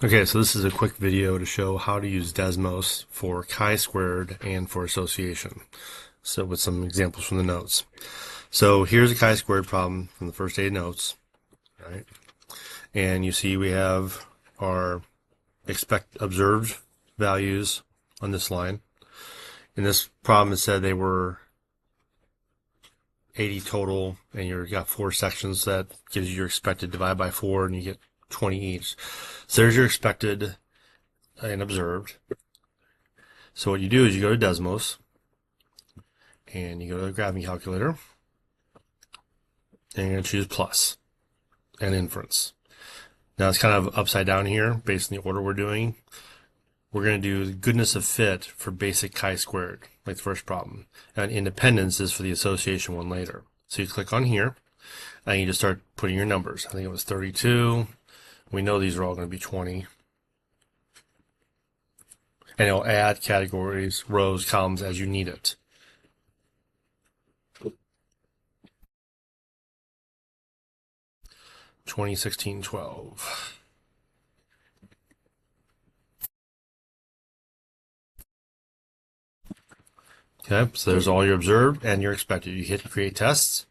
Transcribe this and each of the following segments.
Okay, so this is a quick video to show how to use Desmos for chi-squared and for association. So with some examples from the notes. So here's a chi-squared problem from the first 8 notes, right? And you see we have our observed values on this line. In this problem it said they were 80 total, and you've got 4 sections. That gives you your expected divide by 4, and you get 20 each. So there's your expected and observed. So what you do is you go to Desmos, and you go to the graphing calculator, and you're going to choose plus and inference. Now it's kind of upside down here based on the order we're doing. We're going to do the goodness of fit for basic chi-squared, like the first problem. And independence is for the association one later. So you click on here, and you just start putting your numbers. I think it was 32. We know these are all going to be 20. And it'll add categories, rows, columns as you need it. Twenty, 16, 12. Okay, so there's all your observed and your expected. You hit create tests.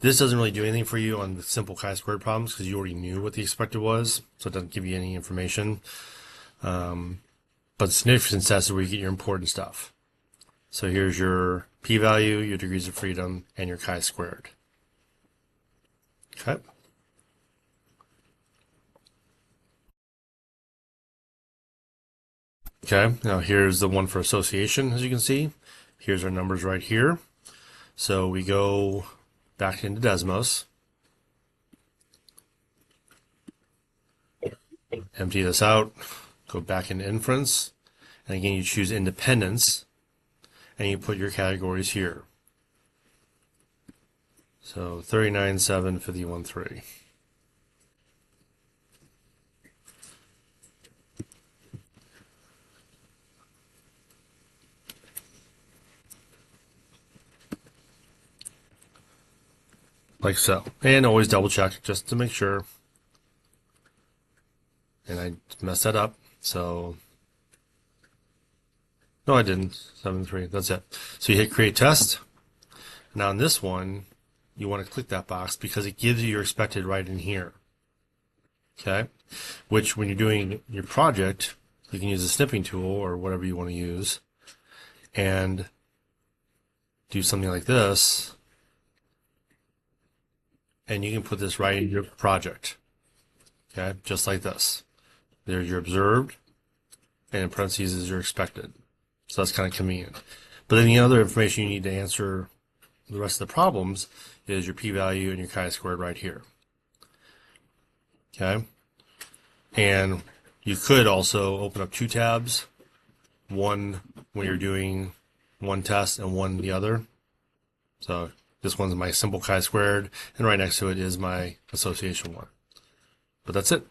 This doesn't really do anything for you on the simple chi-squared problems because you already knew what the expected was, so it doesn't give you any information. But significance tests is where you get your important stuff. So here's your p-value, your degrees of freedom, and your chi-squared. Okay. Okay, now here's the one for association, as you can see. Here's our numbers right here. So we go back into Desmos. Empty this out, go back into inference, and again you choose independence, and you put your categories here. So 39, 7, 51, 3. Like so. And always double check just to make sure. And I messed that up, so no I didn't. 7, 3, that's it. So you hit create test. Now in this one you want to click that box because it gives you your expected right in here. Okay, which when you're doing your project you can use the snipping tool or whatever you want to use and do something like this, and you can put this right in your project. Okay, just like this. There's your observed, and in parentheses is your expected. So that's kind of convenient. But then the other information you need to answer the rest of the problems is your p-value and your chi-squared right here. Okay, and you could also open up 2 tabs, one when you're doing one test and one the other. So this one's my simple chi-squared, and right next to it is my association one. But that's it.